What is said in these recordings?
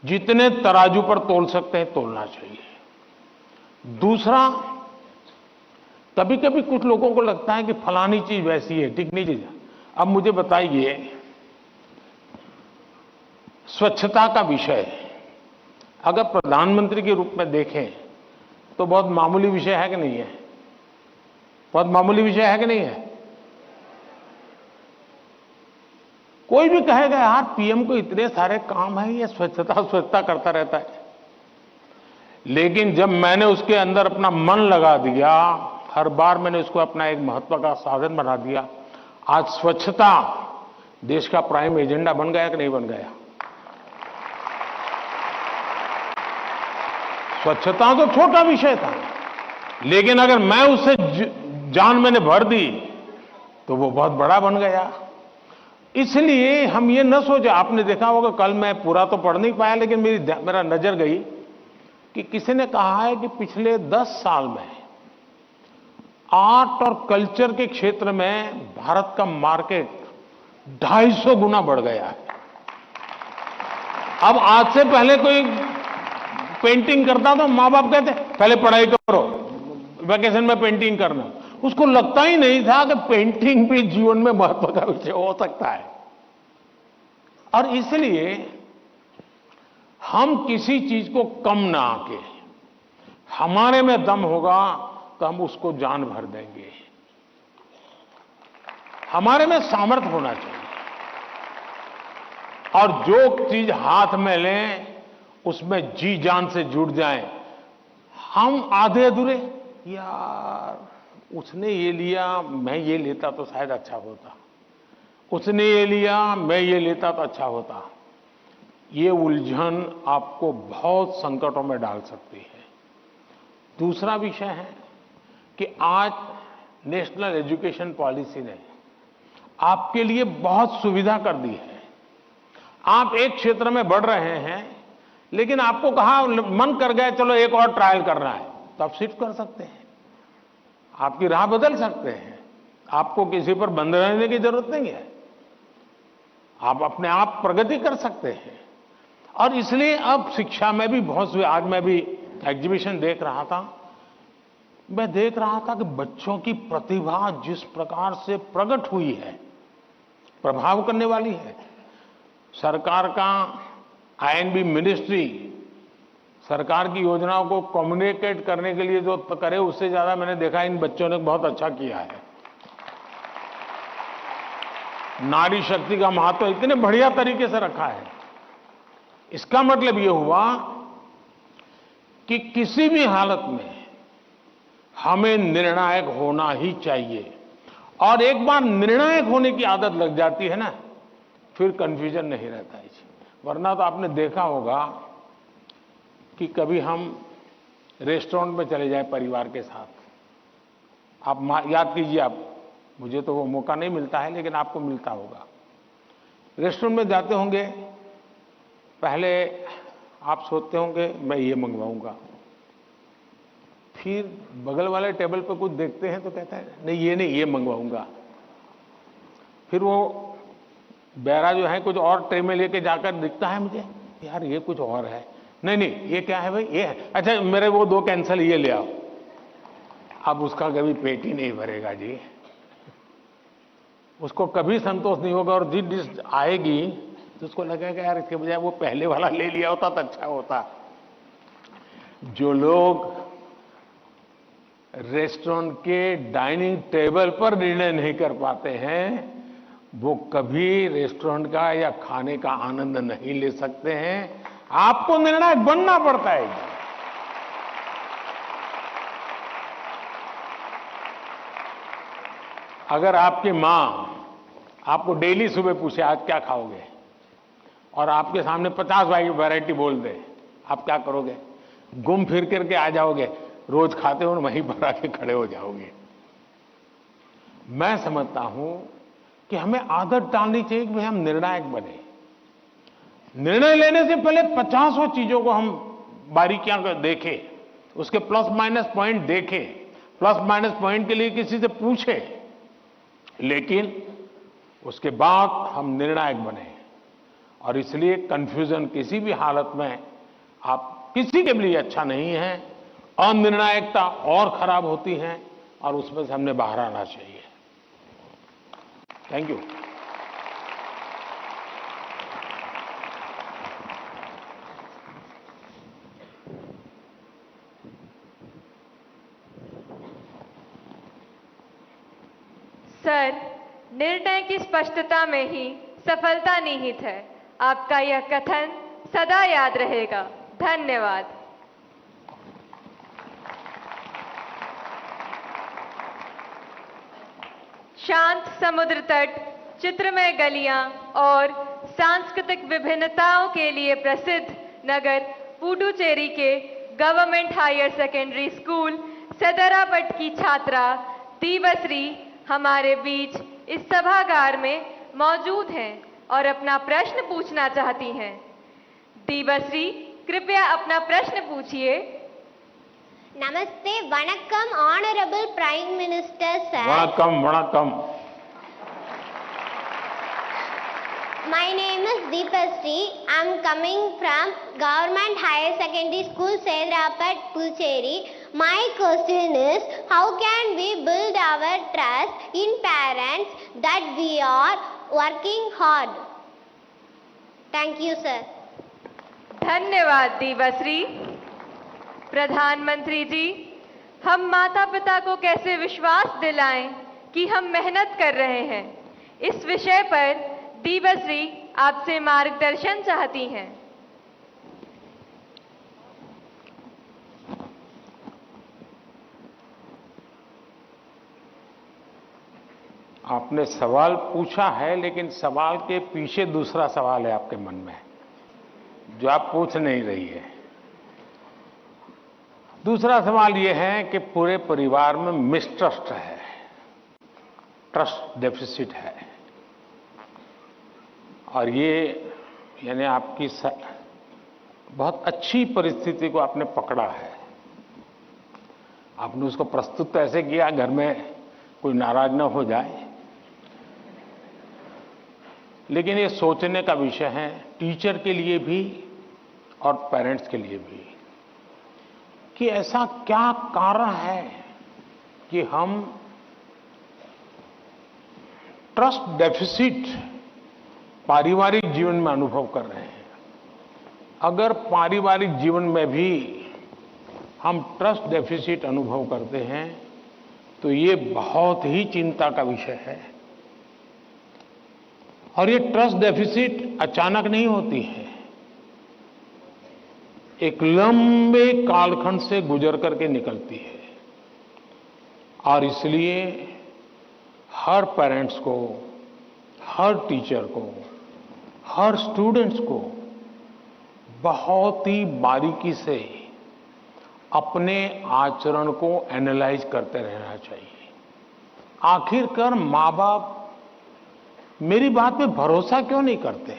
जितने तराजू पर तोल सकते हैं तोलना चाहिए। दूसरा, कभी कभी कुछ लोगों को लगता है कि फलानी चीज वैसी है, टिकनी चीज। अब मुझे बताइए, स्वच्छता का विषय अगर प्रधानमंत्री के रूप में देखें तो बहुत मामूली विषय है कि नहीं है? बहुत मामूली विषय है कि नहीं है? कोई भी कहेगा यार पीएम को इतने सारे काम है, ये स्वच्छता स्वच्छता करता रहता है। लेकिन जब मैंने उसके अंदर अपना मन लगा दिया, हर बार मैंने उसको अपना एक महत्व का साधन बना दिया, आज स्वच्छता देश का प्राइम एजेंडा बन गया कि नहीं बन गया? स्वच्छता तो छोटा विषय था, लेकिन अगर मैं उससे जान मैंने भर दी तो वो बहुत बड़ा बन गया। इसलिए हम ये न सोचे, आपने देखा होगा, कल मैं पूरा तो पढ़ नहीं पाया लेकिन मेरा नजर गई कि किसी ने कहा है कि पिछले 10 साल में आर्ट और कल्चर के क्षेत्र में भारत का मार्केट 250 गुना बढ़ गया है। अब आज से पहले कोई पेंटिंग करता तो मां बाप कहते पहले पढ़ाई करो, वैकेशन में पेंटिंग करना। उसको लगता ही नहीं था कि पेंटिंग भी जीवन में महत्व का विषय हो सकता है। और इसलिए हम किसी चीज को कम ना आके, हमारे में दम होगा तो हम उसको जान भर देंगे। हमारे में सामर्थ्य होना चाहिए, और जो चीज हाथ में लें उसमें जी जान से जुड़ जाएं। हम आधे अधूरे, यार उसने ये लिया, मैं ये लेता तो शायद अच्छा होता, उसने ये लिया, मैं ये लेता तो अच्छा होता, ये उलझन आपको बहुत संकटों में डाल सकती है। दूसरा विषय है कि आज नेशनल एजुकेशन पॉलिसी ने आपके लिए बहुत सुविधा कर दी है। आप एक क्षेत्र में बढ़ रहे हैं, लेकिन आपको कहा मन कर गया चलो एक और ट्रायल करना है, तो आप शिफ्ट कर सकते हैं, आपकी राह बदल सकते हैं। आपको किसी पर बंद रहने की जरूरत नहीं है, आप अपने आप प्रगति कर सकते हैं। और इसलिए अब शिक्षा में भी बहुत, आज मैं भी एग्जीबिशन देख रहा था, मैं देख रहा था कि बच्चों की प्रतिभा जिस प्रकार से प्रकट हुई है, प्रभाव करने वाली है। सरकार का आईएनबी मिनिस्ट्री सरकार की योजनाओं को कम्युनिकेट करने के लिए जो करे, उससे ज्यादा मैंने देखा इन बच्चों ने बहुत अच्छा किया है। नारी शक्ति का महत्व इतने बढ़िया तरीके से रखा है। इसका मतलब यह हुआ कि किसी भी हालत में हमें निर्णायक होना ही चाहिए, और एक बार निर्णायक होने की आदत लग जाती है ना, फिर कंफ्यूजन नहीं रहता है। वरना तो आपने देखा होगा कि कभी हम रेस्टोरेंट में चले जाएं परिवार के साथ, आप याद कीजिए, आप, मुझे तो वो मौका नहीं मिलता है लेकिन आपको मिलता होगा। रेस्टोरेंट में जाते होंगे, पहले आप सोचते होंगे मैं ये मंगवाऊंगा, फिर बगल वाले टेबल पर कुछ देखते हैं तो कहता है नहीं ये नहीं, ये मंगवाऊंगा। फिर वो बैरा जो है कुछ और ट्रे में लेके जाकर दिखता है मुझे, यार ये कुछ और है, नहीं नहीं ये क्या है भाई, ये है, अच्छा मेरे वो 2 कैंसल, ये ले आओ। अब उसका कभी पेट ही नहीं भरेगा जी, उसको कभी संतोष नहीं होगा, और जिस डिश आएगी तो उसको लगेगा यार इसके बजाय वो पहले वाला ले लिया होता तो अच्छा होता। जो लोग रेस्टोरेंट के डाइनिंग टेबल पर निर्णय नहीं कर पाते हैं, वो कभी रेस्टोरेंट का या खाने का आनंद नहीं ले सकते हैं। आपको निर्णायक बनना पड़ता है। अगर आपकी मां आपको डेली सुबह पूछे आज क्या खाओगे, और आपके सामने 50 वैरायटी बोल दे, आप क्या करोगे? घूम फिर करके आ जाओगे, रोज खाते हो वहीं पर आके खड़े हो जाओगे। मैं समझता हूं कि हमें आदत डालनी चाहिए कि भाई हम निर्णायक बने। निर्णय लेने से पहले 50 चीजों को हम बारीकियां देखें, उसके प्लस माइनस पॉइंट देखें, प्लस माइनस पॉइंट के लिए किसी से पूछें, लेकिन उसके बाद हम निर्णायक बने। और इसलिए कंफ्यूजन किसी भी हालत में आप किसी के लिए अच्छा नहीं है। अनिर्णायकता और खराब होती है और उसमें से हमने बाहर आना चाहिए। Thank you. सर, निर्णय की स्पष्टता में ही सफलता निहित है। आपका यह कथन सदा याद रहेगा। धन्यवाद। शांत समुद्र तट, चित्रमय गलियां और सांस्कृतिक विभिन्नताओं के लिए प्रसिद्ध नगर पुडुचेरी के गवर्नमेंट हायर सेकेंडरी स्कूल सदरापट की छात्रा दीवश्री हमारे बीच इस सभागार में मौजूद हैं और अपना प्रश्न पूछना चाहती हैं। दीवश्री, कृपया अपना प्रश्न पूछिए। Namaste, Vanakkam, Honorable Prime Minister, sir. Vanakkam Vanakkam. My name is Deepasri. I am coming from Government Higher Secondary School, Sedrapat, Puducherry. My question is, how can we build our trust in parents that we are working hard? Thank you, sir. धन्यवाद दीवश्री। प्रधानमंत्री जी, हम माता पिता को कैसे विश्वास दिलाएं कि हम मेहनत कर रहे हैं, इस विषय पर दीवश्री आपसे मार्गदर्शन चाहती हैं। आपने सवाल पूछा है, लेकिन सवाल के पीछे दूसरा सवाल है आपके मन में, जो आप पूछ नहीं रही है। दूसरा सवाल यह है कि पूरे परिवार में मिसट्रस्ट है, ट्रस्ट डेफिसिट है, और ये यानी आपकी बहुत अच्छी परिस्थिति को आपने पकड़ा है। आपने उसको प्रस्तुत तो ऐसे किया घर में कोई नाराज ना हो जाए, लेकिन ये सोचने का विषय है टीचर के लिए भी और पेरेंट्स के लिए भी, कि ऐसा क्या कारण है कि हम ट्रस्ट डेफिसिट पारिवारिक जीवन में अनुभव कर रहे हैं। अगर पारिवारिक जीवन में भी हम ट्रस्ट डेफिसिट अनुभव करते हैं तो ये बहुत ही चिंता का विषय है। और ये ट्रस्ट डेफिसिट अचानक नहीं होती है, एक लंबे कालखंड से गुजर करके निकलती है। और इसलिए हर पेरेंट्स को, हर टीचर को, हर स्टूडेंट्स को बहुत ही बारीकी से अपने आचरण को एनालाइज करते रहना चाहिए। आखिरकार माँ बाप मेरी बात पे भरोसा क्यों नहीं करते?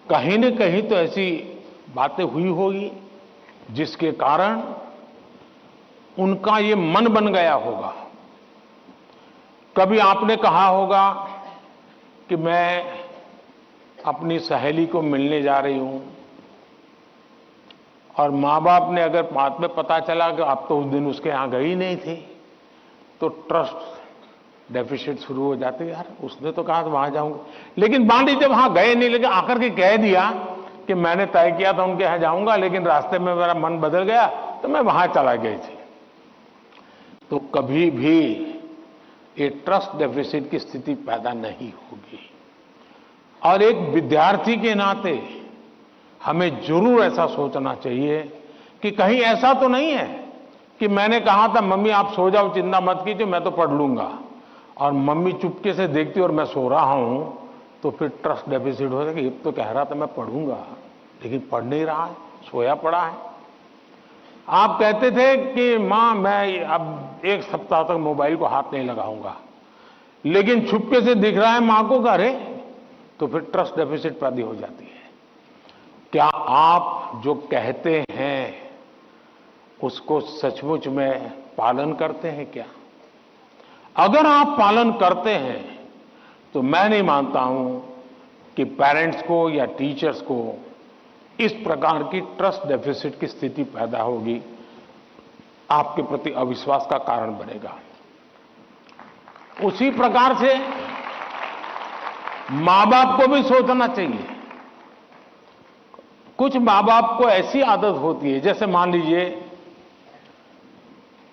कहीं न कहीं तो ऐसी बातें हुई होगी जिसके कारण उनका ये मन बन गया होगा। कभी आपने कहा होगा कि मैं अपनी सहेली को मिलने जा रही हूं, और माँ बाप ने अगर बाद में पता चला कि आप तो उस दिन उसके यहां गई नहीं थी, तो ट्रस्ट डेफिसिट शुरू हो जाते। यार उसने तो कहा था वहां जाऊंगा, लेकिन बांडी जब वहां गए नहीं, लेकिन आकर के कह दिया कि मैंने तय किया था उनके यहां जाऊंगा, लेकिन रास्ते में मेरा मन बदल गया तो मैं वहां चला गई थी। तो कभी भी ये ट्रस्ट डेफिसिट की स्थिति पैदा नहीं होगी। और एक विद्यार्थी के नाते हमें जरूर ऐसा सोचना चाहिए कि कहीं ऐसा तो नहीं है कि मैंने कहा था मम्मी आप सो जाओ, चिंता मत कीजिए, मैं तो पढ़ लूंगा, और मम्मी चुपके से देखती और मैं सो रहा हूं, तो फिर ट्रस्ट डेफिसिट हो जाएगा। ये तो कह रहा था मैं पढ़ूंगा, लेकिन पढ़ नहीं रहा है, सोया पड़ा है। आप कहते थे कि मां मैं अब 1 सप्ताह तक मोबाइल को हाथ नहीं लगाऊंगा, लेकिन छुपके से दिख रहा है मां को, अरे तो फिर ट्रस्ट डेफिसिट पैदा हो जाती है। क्या आप जो कहते हैं उसको सचमुच में पालन करते हैं क्या? अगर आप पालन करते हैं तो मैं नहीं मानता हूं कि पेरेंट्स को या टीचर्स को इस प्रकार की ट्रस्ट डेफिसिट की स्थिति पैदा होगी, आपके प्रति अविश्वास का कारण बनेगा। उसी प्रकार से मां बाप को भी सोचना चाहिए। कुछ मां बाप को ऐसी आदत होती है, जैसे मान लीजिए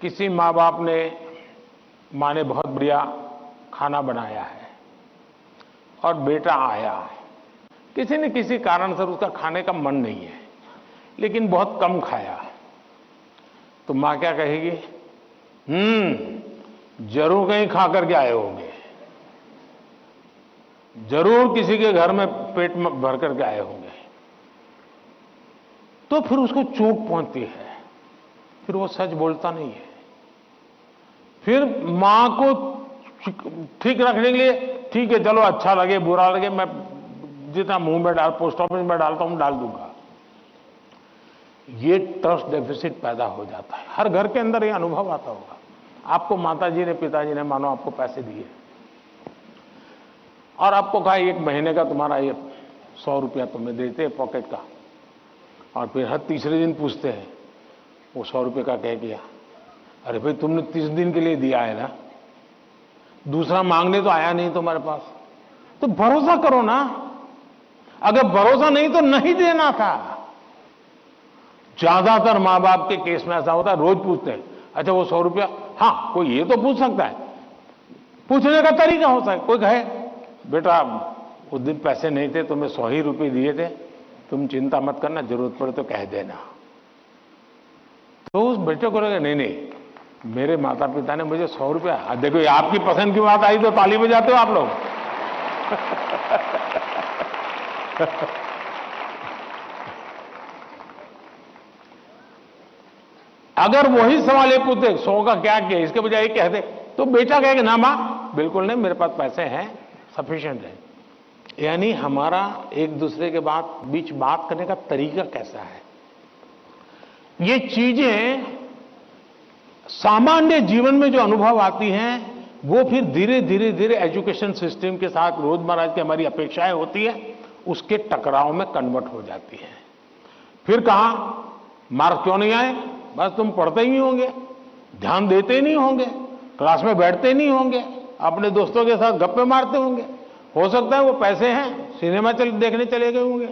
किसी मां बाप ने, मां ने बहुत बढ़िया खाना बनाया है और बेटा आया है, किसी न किसी कारण से उसका खाने का मन नहीं है, लेकिन बहुत कम खाया, तो मां क्या कहेगी? जरूर कहीं खा करके आए होंगे, जरूर किसी के घर में पेट में भर करके आए होंगे। तो फिर उसको चोट पहुंचती है, फिर वो सच बोलता नहीं है। फिर मां को ठीक रखने के लिए, ठीक है चलो अच्छा लगे बुरा लगे, मैं जितना मुंह में पोस्ट ऑफिस में डालता हूं डाल दूंगा। ये ट्रस्ट डेफिसिट पैदा हो जाता है। हर घर के अंदर ये अनुभव आता होगा। आपको माताजी ने, पिताजी ने मानो आपको पैसे दिए और आपको कहा 1 महीने का तुम्हारा ये 100 रुपया तुम्हें देते हैं पॉकेट का, और फिर हर तीसरे दिन पूछते हैं वो 100 रुपये का क्या किया? अरे भाई तुमने 30 दिन के लिए दिया है ना, दूसरा मांगने तो आया नहीं तुम्हारे पास, तो भरोसा करो ना। अगर भरोसा नहीं तो नहीं देना था। ज्यादातर मां बाप के केस में ऐसा होता है, रोज पूछते हैं अच्छा वो 100 रुपया, हाँ कोई ये तो पूछ सकता है, पूछने का तरीका होता है। कोई कहे बेटा उस दिन पैसे नहीं थे, तुम्हें 100 ही रुपये दिए थे, तुम चिंता मत करना, जरूरत पड़े तो कह देना। तो उस बेटे को लगे नहीं मेरे माता पिता ने मुझे 100 रुपया, देखो ये आपकी पसंद की बात आई तो ताली बजाते हो आप लोग। अगर वही सवाल ये पूछते 100 का क्या किया, इसके बजाय कह दे, तो बेटा कहेगा ना मां बिल्कुल नहीं, मेरे पास पैसे हैं, सफिशिएंट है। यानी हमारा एक दूसरे के बीच बात करने का तरीका कैसा है, ये चीजें सामान्य जीवन में जो अनुभव आती हैं वो फिर धीरे धीरे धीरे एजुकेशन सिस्टम के साथ रोजमर्रा की हमारी अपेक्षाएं होती है, उसके टकराव में कन्वर्ट हो जाती है। फिर कहा मार्क्स क्यों नहीं आए? बस तुम पढ़ते ही नहीं होंगे, ध्यान देते ही नहीं होंगे, क्लास में बैठते नहीं होंगे, अपने दोस्तों के साथ गप्पे मारते होंगे, हो सकता है वो पैसे हैं सिनेमा देखने चले गए होंगे,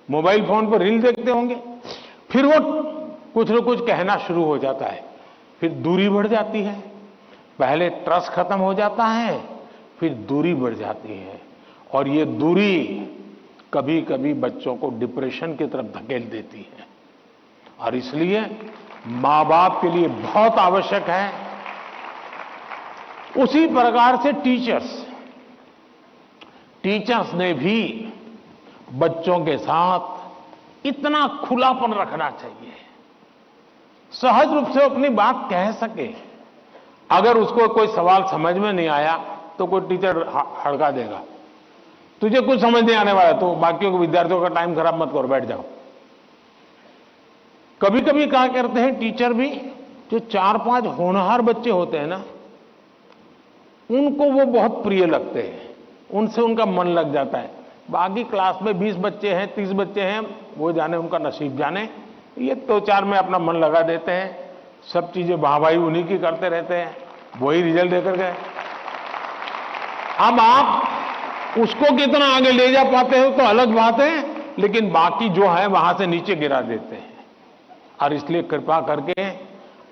मोबाइल फोन पर रील देखते होंगे। फिर वो कुछ न कुछ कहना शुरू हो जाता है, फिर दूरी बढ़ जाती है। पहले ट्रस्ट खत्म हो जाता है, फिर दूरी बढ़ जाती है, और ये दूरी कभी कभी बच्चों को डिप्रेशन की तरफ धकेल देती है। और इसलिए मां बाप के लिए बहुत आवश्यक है, उसी प्रकार से टीचर्स ने भी बच्चों के साथ इतना खुलापन रखना चाहिए, सहज रूप से अपनी बात कह सके। अगर उसको कोई सवाल समझ में नहीं आया तो कोई टीचर हड़का देगा, तुझे कुछ समझ नहीं आने वाला तो बाकियों के विद्यार्थियों का टाइम खराब मत करो, बैठ जाओ। कभी कभी क्या करते हैं टीचर भी, जो 4-5 होनहार बच्चे होते हैं ना, उनको वो बहुत प्रिय लगते हैं, उनसे उनका मन लग जाता है। बाकी क्लास में 20 बच्चे हैं, 30 बच्चे हैं, वो जाने उनका नसीब जाने, ये 2-4 में अपना मन लगा देते हैं, सब चीजें वाहवाही उन्हीं की करते रहते हैं, वही रिजल्ट देकर गए। अब आप उसको कितना आगे ले जा पाते हो तो अलग बात है, लेकिन बाकी जो है वहां से नीचे गिरा देते हैं। और इसलिए कृपा करके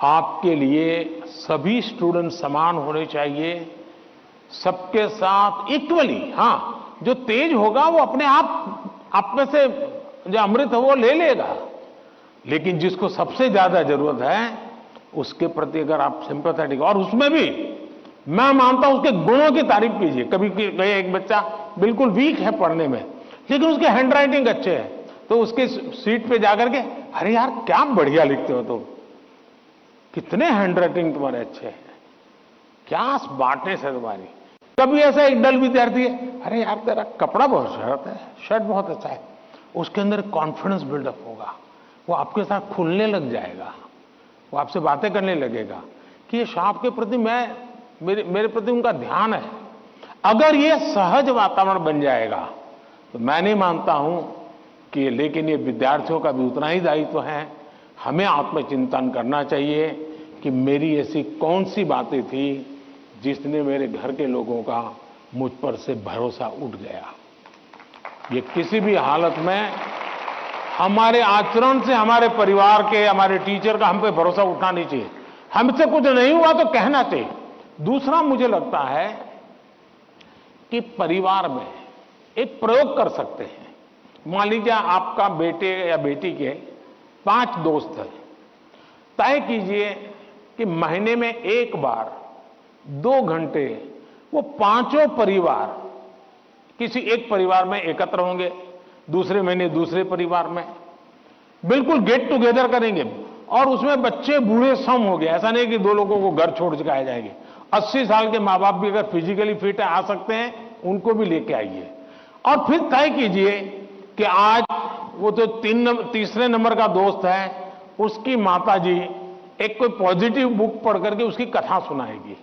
आपके लिए सभी स्टूडेंट समान होने चाहिए, सबके साथ इक्वली। हाँ, जो तेज होगा वो अपने आप में से जो अमृत है वो ले लेगा, लेकिन जिसको सबसे ज्यादा जरूरत है उसके प्रति अगर आप सिंपैथेटिक, और उसमें भी मैं मानता हूं उसके गुणों की तारीफ कीजिए। कभी एक बच्चा बिल्कुल वीक है पढ़ने में, लेकिन उसके हैंड राइटिंग अच्छे है, तो उसके सीट पे जाकर के अरे यार क्या बढ़िया लिखते हो तुम, कितने हैंड राइटिंग तुम्हारे अच्छे हैं, क्या स्मार्टनेस है तुम्हारी। कभी ऐसा एक डल विद्यार्थी है, अरे यार तेरा कपड़ा बहुत शर्ट बहुत अच्छा है, उसके अंदर कॉन्फिडेंस बिल्डअप होगा, वो आपके साथ खुलने लग जाएगा, वो आपसे बातें करने लगेगा कि ये साहब के प्रति मेरे प्रति उनका ध्यान है। अगर ये सहज वातावरण बन जाएगा तो मैं नहीं मानता हूं कि, लेकिन ये विद्यार्थियों का भी उतना ही दायित्व है। हमें आत्मचिंतन करना चाहिए कि मेरी ऐसी कौन सी बातें थी जिसने मेरे घर के लोगों का मुझ पर से भरोसा उठ गया। ये किसी भी हालत में हमारे आचरण से हमारे परिवार के, हमारे टीचर का हम पे भरोसा उठना नहीं चाहिए। हमसे कुछ नहीं हुआ तो कहना चाहिए। दूसरा, मुझे लगता है कि परिवार में एक प्रयोग कर सकते हैं। मान लीजिए आपका बेटे या बेटी के 5 दोस्त हैं, तय कीजिए कि महीने में एक बार 2 घंटे वो पांचों परिवार किसी एक परिवार में एकत्र होंगे, दूसरे महीने दूसरे परिवार में बिल्कुल गेट टुगेदर करेंगे, और उसमें बच्चे बूढ़े सम हो गए। ऐसा नहीं कि 2 लोगों को घर छोड़ के आ जाएंगे। 80 साल के माँ बाप भी अगर फिजिकली फिट आ सकते हैं, उनको भी लेके आइए। और फिर तय कीजिए कि आज वो तो तीसरे नंबर का दोस्त है, उसकी माताजी एक कोई पॉजिटिव बुक पढ़ करके उसकी कथा सुनाएगी।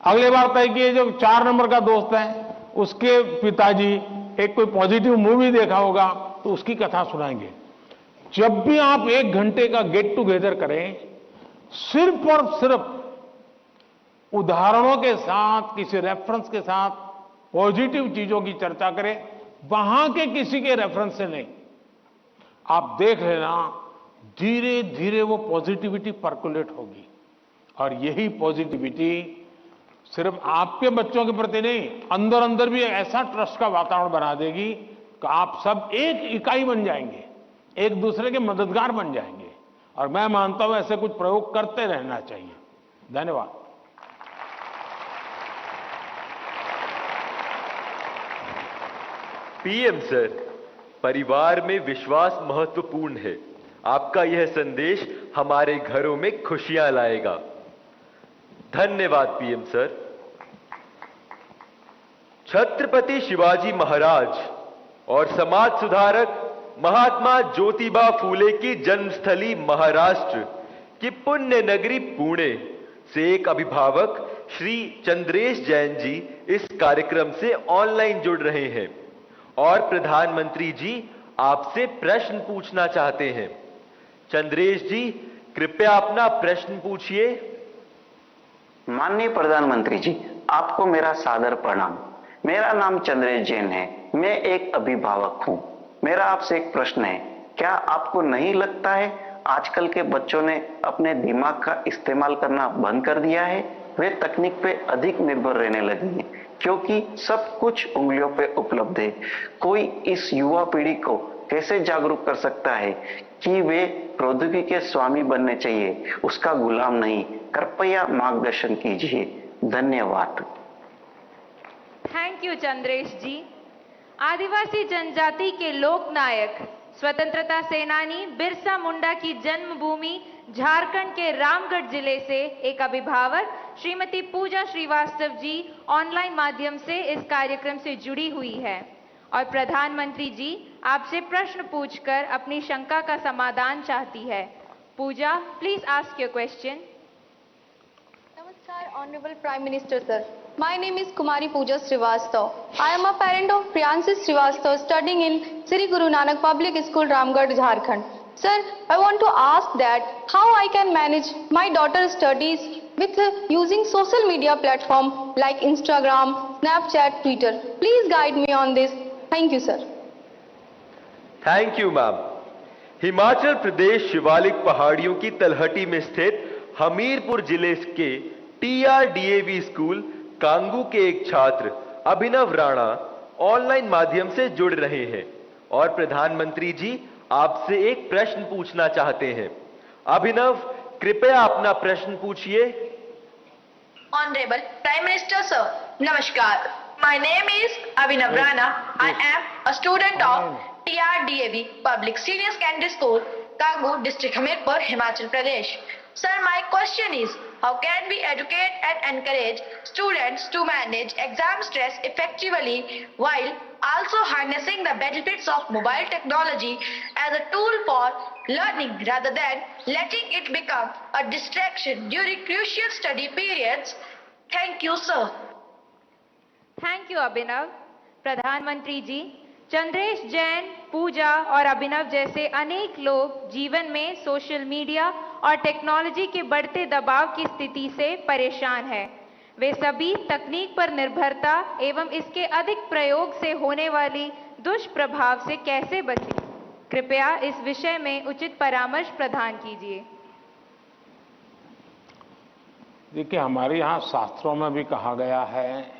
अगले बार तय किए जो 4 नंबर का दोस्त है, उसके पिताजी एक कोई पॉजिटिव मूवी देखा होगा तो उसकी कथा सुनाएंगे। जब भी आप 1 घंटे का गेट टुगेदर करें, सिर्फ और सिर्फ उदाहरणों के साथ, किसी रेफरेंस के साथ पॉजिटिव चीजों की चर्चा करें, वहां के किसी के रेफरेंस से नहीं। आप देख लेना, धीरे धीरे वो पॉजिटिविटी पर्कुलेट होगी, और यही पॉजिटिविटी सिर्फ आपके बच्चों के प्रति नहीं, अंदर अंदर भी ऐसा ट्रस्ट का वातावरण बना देगी कि आप सब एक इकाई बन जाएंगे, एक दूसरे के मददगार बन जाएंगे। और मैं मानता हूं ऐसे कुछ प्रयोग करते रहना चाहिए। धन्यवाद। पीएम सर, परिवार में विश्वास महत्वपूर्ण है। आपका यह संदेश हमारे घरों में खुशियां लाएगा। धन्यवाद पीएम सर। छत्रपति शिवाजी महाराज और समाज सुधारक महात्मा ज्योतिबा फूले की जन्मस्थली महाराष्ट्र की पुण्य नगरी पुणे से एक अभिभावक श्री चंद्रेश जैन जी इस कार्यक्रम से ऑनलाइन जुड़ रहे हैं और प्रधानमंत्री जी आपसे प्रश्न पूछना चाहते हैं। चंद्रेश जी, कृपया अपना प्रश्न पूछिए। माननीय प्रधानमंत्री जी, आपको मेरा सादर प्रणाम। मेरा नाम चंद्रेश जैन है। मैं एक अभिभावक हूँ। मेरा आपसे एक प्रश्न है, क्या आपको नहीं लगता है आजकल के बच्चों ने अपने दिमाग का इस्तेमाल करना बंद कर दिया है? वे तकनीक पे अधिक निर्भर रहने लगे हैं क्योंकि सब कुछ उंगलियों पे उपलब्ध है। कोई इस युवा पीढ़ी को कैसे जागरूक कर सकता है कि वे प्रौद्योगिकी के स्वामी बनने चाहिए, उसका गुलाम नहीं? कृपया मार्गदर्शन कीजिए। धन्यवाद। थैंक यू चंद्रेश जी। आदिवासी जनजाति के लोक नायक, स्वतंत्रता सेनानी बिरसा मुंडा की जन्मभूमि झारखंड के रामगढ़ जिले से एक अभिभावक श्रीमती पूजा श्रीवास्तव जी ऑनलाइन माध्यम से इस कार्यक्रम से जुड़ी हुई है और प्रधानमंत्री जी आपसे प्रश्न पूछकर अपनी शंका का समाधान चाहती है। Puja, please ask your question. Namaskar, Honorable Prime Minister Sir. My name is Kumari Pooja Srivastav. I am a parent of Priyanshi Srivastav studying in Sri Guru Nanak Public School, Ramgarh, Jharkhand. Sir, I want to ask that how I can manage my daughter's studies with using social media platform like Instagram, Snapchat, Twitter. Please guide me on this. Thank you, sir. Thank you ma'am. Himachal Pradesh Shivalik पहाड़ियों की तलहटी में स्थित हमीरपुर जिले के TRDAV school Kangu के एक छात्र अभिनव राणा ऑनलाइन माध्यम से जुड़ रहे हैं और प्रधानमंत्री जी आपसे एक प्रश्न पूछना चाहते हैं। अभिनव, कृपया अपना प्रश्न पूछिए। Honorable Prime Minister Sir, Namaskar. My name is Abhinav Rana. I am a student of TRDAV Public Senior Secondary School, Kangu District, Hamirpur, Himachal Pradesh. Sir, my question is, how can we educate and encourage students to manage exam stress effectively while also harnessing the benefits of mobile technology as a tool for learning rather than letting it become a distraction during crucial study periods? Thank you, sir. Thank you Abhinav. प्रधानमंत्री जी, चंद्रेश जैन, पूजा और अभिनव जैसे अनेक लोग जीवन में social media और technology के बढ़ते दबाव की स्थिति से परेशान हैं। वे सभी तकनीक पर निर्भरता एवं इसके अधिक प्रयोग से होने वाली दुष्प्रभाव से कैसे बचें? कृपया इस विषय में उचित परामर्श प्रदान कीजिए। देखिए, हमारे यहाँ शास्त्रों में भी कहा गया है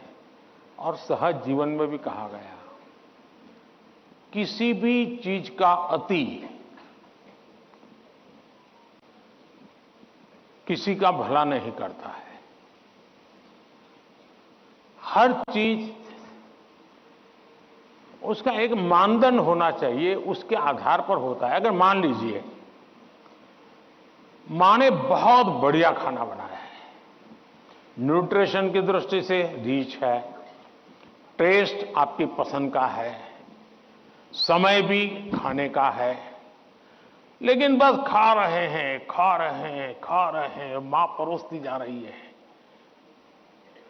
और सहज जीवन में भी कहा गया, किसी भी चीज का अति किसी का भला नहीं करता है। हर चीज उसका एक मानदंड होना चाहिए, उसके आधार पर होता है। अगर मान लीजिए मां ने बहुत बढ़िया खाना बनाया है, न्यूट्रिशन की दृष्टि से रिच है, टेस्ट आपकी पसंद का है, समय भी खाने का है, लेकिन बस खा रहे हैं, खा रहे हैं, खा रहे हैं, मां परोसती जा रही है।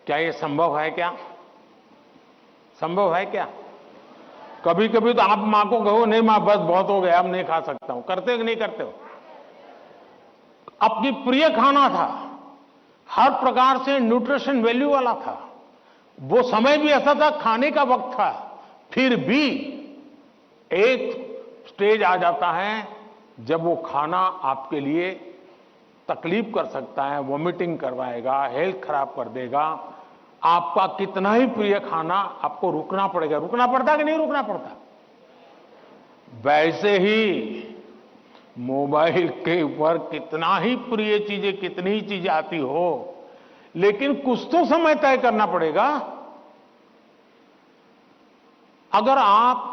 क्या ये संभव है? क्या संभव है? क्या कभी कभी तो आप मां को कहो, नहीं मां बस बहुत हो गया, अब नहीं खा सकता हूं, करते हो कि नहीं करते हो? अपनी प्रिय खाना था, हर प्रकार से न्यूट्रिशन वैल्यू वाला था, वो समय भी ऐसा था, खाने का वक्त था, फिर भी एक स्टेज आ जाता है जब वो खाना आपके लिए तकलीफ कर सकता है, वॉमिटिंग करवाएगा, हेल्थ खराब कर देगा। आपका कितना ही प्रिय खाना आपको रुकना पड़ेगा। रुकना पड़ता कि नहीं रुकना पड़ता? वैसे ही मोबाइल के ऊपर कितना ही प्रिय चीजें, कितनी ही चीजें आती हो, लेकिन कुछ तो समय तय करना पड़ेगा। अगर आप,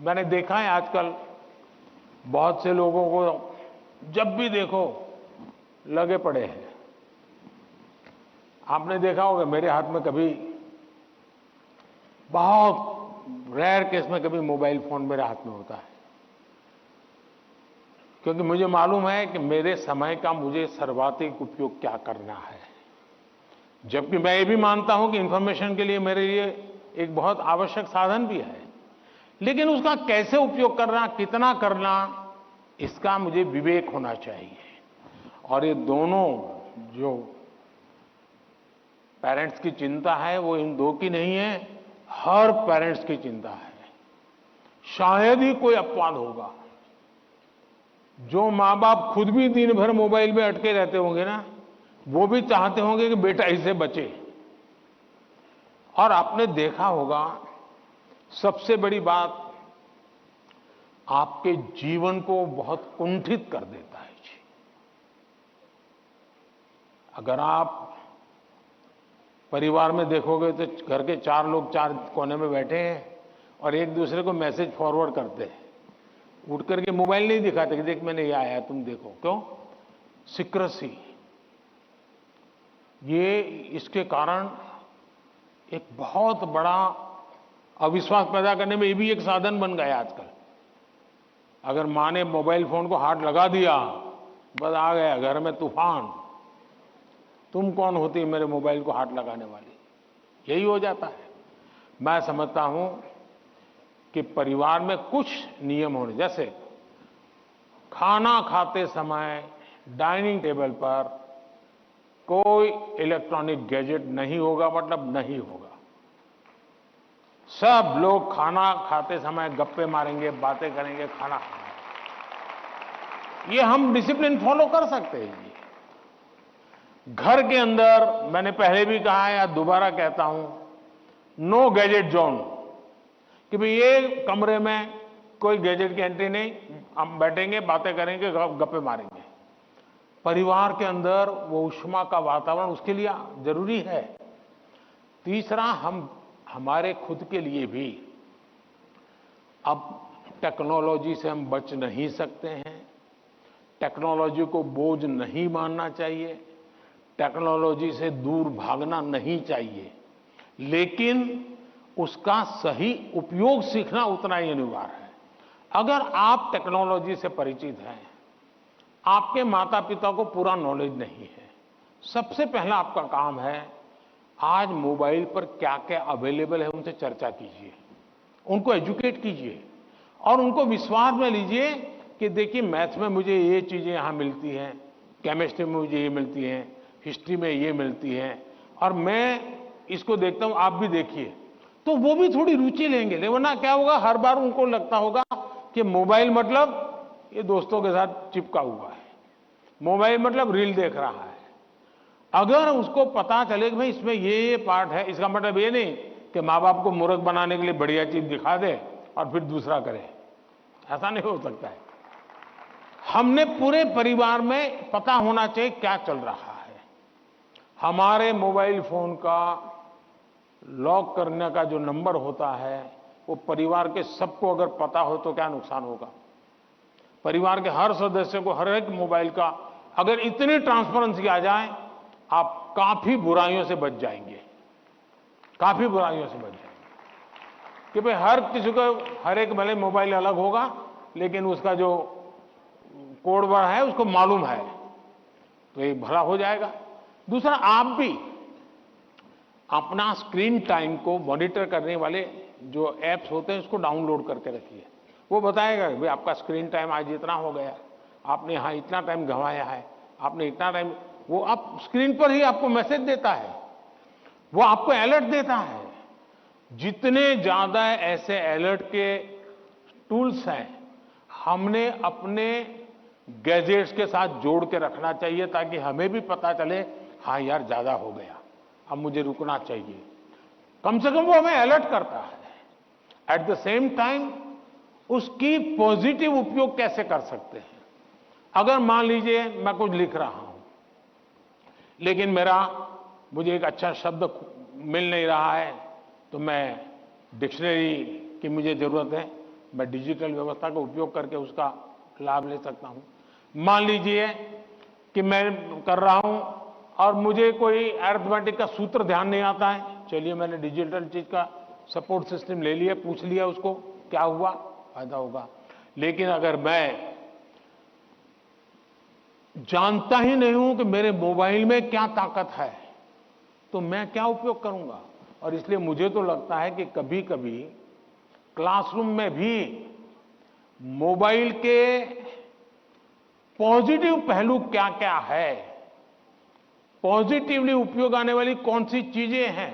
मैंने देखा है आजकल बहुत से लोगों को जब भी देखो लगे पड़े हैं। आपने देखा होगा, मेरे हाथ में कभी, बहुत रेयर केस में कभी मोबाइल फोन मेरे हाथ में होता है, क्योंकि मुझे मालूम है कि मेरे समय का मुझे सर्वाधिक उपयोग क्या करना है। जबकि मैं ये भी मानता हूं कि इंफॉर्मेशन के लिए मेरे लिए एक बहुत आवश्यक साधन भी है, लेकिन उसका कैसे उपयोग करना, कितना करना, इसका मुझे विवेक होना चाहिए। और ये दोनों जो पेरेंट्स की चिंता है वो इन दो की नहीं है, हर पेरेंट्स की चिंता है। शायद ही कोई अपवाद होगा। जो मां बाप खुद भी दिन भर मोबाइल में अटके रहते होंगे ना, वो भी चाहते होंगे कि बेटा इससे बचे। और आपने देखा होगा, सबसे बड़ी बात, आपके जीवन को बहुत कुंठित कर देता है जी। अगर आप परिवार में देखोगे तो घर के 4 लोग 4 कोने में बैठे हैं और एक दूसरे को मैसेज फॉरवर्ड करते हैं, उठ करके मोबाइल नहीं दिखाते कि देख मैंने ये आया तुम देखो। क्यों? सीक्रेसी। ये इसके कारण एक बहुत बड़ा अविश्वास पैदा करने में ये भी एक साधन बन गया आजकल। अगर मां ने मोबाइल फोन को हाथ लगा दिया, बस आ गया घर में तूफान। तुम कौन होती है मेरे मोबाइल को हाथ लगाने वाली? यही हो जाता है। मैं समझता हूं कि परिवार में कुछ नियम होने, जैसे खाना खाते समय डाइनिंग टेबल पर कोई इलेक्ट्रॉनिक गैजेट नहीं होगा, मतलब नहीं होगा। सब लोग खाना खाते समय गप्पे मारेंगे, बातें करेंगे, खाना खाएंगे। ये हम डिसिप्लिन फॉलो कर सकते हैं। घर के अंदर मैंने पहले भी कहा है या दोबारा कहता हूं, नो गैजेट जोन, कि भाई ये कमरे में कोई गैजेट की एंट्री नहीं, हम बैठेंगे, बातें करेंगे, गप्पे मारेंगे। परिवार के अंदर वो ऊष्मा का वातावरण उसके लिए जरूरी है। तीसरा, हम हमारे खुद के लिए भी अब टेक्नोलॉजी से हम बच नहीं सकते हैं। टेक्नोलॉजी को बोझ नहीं मानना चाहिए, टेक्नोलॉजी से दूर भागना नहीं चाहिए, लेकिन उसका सही उपयोग सीखना उतना ही अनिवार्य है। अगर आप टेक्नोलॉजी से परिचित हैं, आपके माता पिता को पूरा नॉलेज नहीं है, सबसे पहला आपका काम है आज मोबाइल पर क्या क्या अवेलेबल है उनसे चर्चा कीजिए। उनको एजुकेट कीजिए और उनको विश्वास में लीजिए कि देखिए मैथ्स में मुझे ये चीज़ें यहाँ मिलती हैं, केमिस्ट्री में मुझे ये मिलती हैं, हिस्ट्री में ये मिलती हैं और मैं इसको देखता हूँ, आप भी देखिए, तो वो भी थोड़ी रुचि लेंगे। वरना क्या होगा, हर बार उनको लगता होगा कि मोबाइल मतलब ये दोस्तों के साथ चिपका हुआ है, मोबाइल मतलब रील देख रहा है। अगर उसको पता चले कि भाई इसमें ये पार्ट है, इसका मतलब ये नहीं कि माँ बाप को मूर्ख बनाने के लिए बढ़िया चीज दिखा दे और फिर दूसरा करे, ऐसा नहीं हो सकता है। हमने पूरे परिवार में पता होना चाहिए क्या चल रहा है। हमारे मोबाइल फोन का लॉक करने का जो नंबर होता है वो परिवार के सबको अगर पता हो तो क्या नुकसान होगा। परिवार के हर सदस्य को हर एक मोबाइल का अगर इतनी ट्रांसपेरेंसी आ जाए, आप काफी बुराइयों से बच जाएंगे, काफी बुराइयों से बच जाएंगे। कि भाई हर किसी को हर एक भले मोबाइल अलग होगा लेकिन उसका जो कोड वर्ड है उसको मालूम है, तो ये भला हो जाएगा। दूसरा, आप भी अपना स्क्रीन टाइम को मॉनिटर करने वाले जो एप्स होते हैं उसको डाउनलोड करके रखिए। वो बताएगा कि भाई आपका स्क्रीन टाइम आज इतना हो गया, आपने यहाँ इतना टाइम गंवाया है, आपने इतना टाइम, वो आप स्क्रीन पर ही आपको मैसेज देता है, वो आपको अलर्ट देता है। जितने ज्यादा ऐसे अलर्ट के टूल्स हैं हमने अपने गैजेट्स के साथ जोड़ के रखना चाहिए ताकि हमें भी पता चले, हाँ यार ज्यादा हो गया, अब मुझे रुकना चाहिए। कम से कम वो हमें अलर्ट करता है। एट द सेम टाइम उसकी पॉजिटिव उपयोग कैसे कर सकते हैं। अगर मान लीजिए मैं कुछ लिख रहा हूं लेकिन मुझे एक अच्छा शब्द मिल नहीं रहा है, तो मैं डिक्शनरी की मुझे जरूरत है, मैं डिजिटल व्यवस्था का उपयोग करके उसका लाभ ले सकता हूं। मान लीजिए कि मैं कर रहा हूं और मुझे कोई अरिथमेटिक का सूत्र ध्यान नहीं आता है, चलिए मैंने डिजिटल चीज का सपोर्ट सिस्टम ले लिया, पूछ लिया उसको, क्या हुआ, फायदा होगा। लेकिन अगर मैं जानता ही नहीं हूं कि मेरे मोबाइल में क्या ताकत है तो मैं क्या उपयोग करूंगा। और इसलिए मुझे तो लगता है कि कभी कभी क्लासरूम में भी मोबाइल के पॉजिटिव पहलू क्या क्या है, पॉजिटिवली उपयोग आने वाली कौन सी चीजें हैं,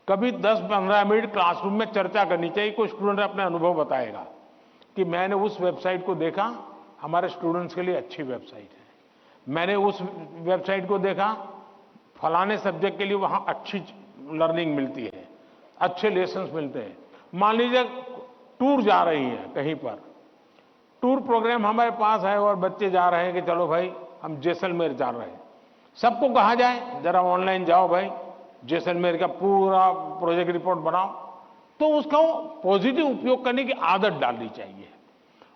कभी 10-15 मिनट क्लासरूम में चर्चा करनी चाहिए। कोई स्टूडेंट अपने अनुभव बताएगा कि मैंने उस वेबसाइट को देखा, हमारे स्टूडेंट्स के लिए अच्छी वेबसाइट है, मैंने उस वेबसाइट को देखा, फलाने सब्जेक्ट के लिए वहां अच्छी लर्निंग मिलती है, अच्छे लेसन्स मिलते हैं। मान लीजिए टूर जा रही है कहीं पर, टूर प्रोग्राम हमारे पास है और बच्चे जा रहे हैं कि चलो भाई हम जैसलमेर जा रहे हैं, सबको कहा जाए जरा ऑनलाइन जाओ भाई, जैसलमेर का पूरा प्रोजेक्ट रिपोर्ट बनाओ, तो उसका पॉजिटिव उपयोग करने की आदत डालनी चाहिए।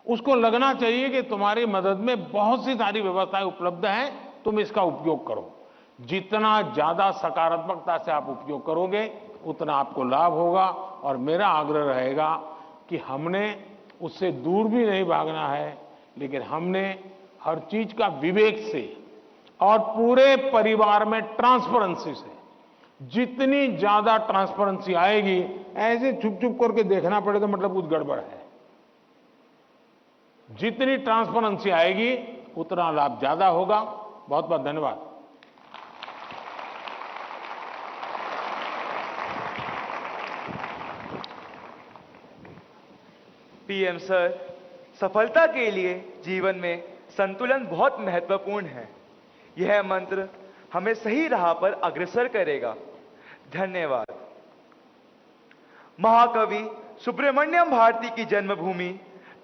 उसको लगना चाहिए कि तुम्हारी मदद में बहुत सी सारी व्यवस्थाएं उपलब्ध हैं, तुम इसका उपयोग करो। जितना ज्यादा सकारात्मकता से आप उपयोग करोगे उतना आपको लाभ होगा। और मेरा आग्रह रहेगा कि हमने उससे दूर भी नहीं भागना है, लेकिन हमने हर चीज का विवेक से और पूरे परिवार में ट्रांसपेरेंसी से, जितनी ज्यादा ट्रांसपेरेंसी आएगी, ऐसे छुप छुप करके देखना पड़ेगा मतलब कुछ गड़बड़ है। जितनी ट्रांसपेरेंसी आएगी उतना लाभ ज्यादा होगा। बहुत बहुत धन्यवाद। पीएम सर, सफलता के लिए जीवन में संतुलन बहुत महत्वपूर्ण है। यह मंत्र हमें सही राह पर अग्रसर करेगा। धन्यवाद। महाकवि सुब्रमण्यम भारती की जन्मभूमि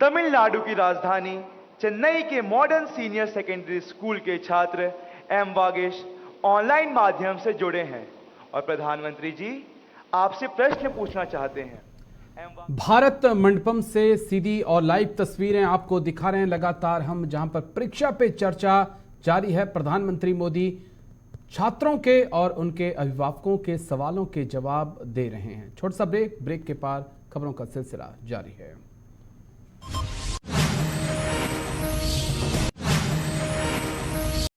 तमिलनाडु की राजधानी चेन्नई के मॉडर्न सीनियर सेकेंडरी स्कूल के छात्र एम वागेश ऑनलाइन माध्यम से जुड़े हैं और प्रधानमंत्री जी आपसे प्रश्न पूछना चाहते हैं। भारत मंडपम से सीधी और लाइव तस्वीरें आपको दिखा रहे हैं लगातार हम, जहां पर परीक्षा पे चर्चा जारी है। प्रधानमंत्री मोदी छात्रों के और उनके अभिभावकों के सवालों के जवाब दे रहे हैं। छोटा सा ब्रेक के पार खबरों का सिलसिला जारी है।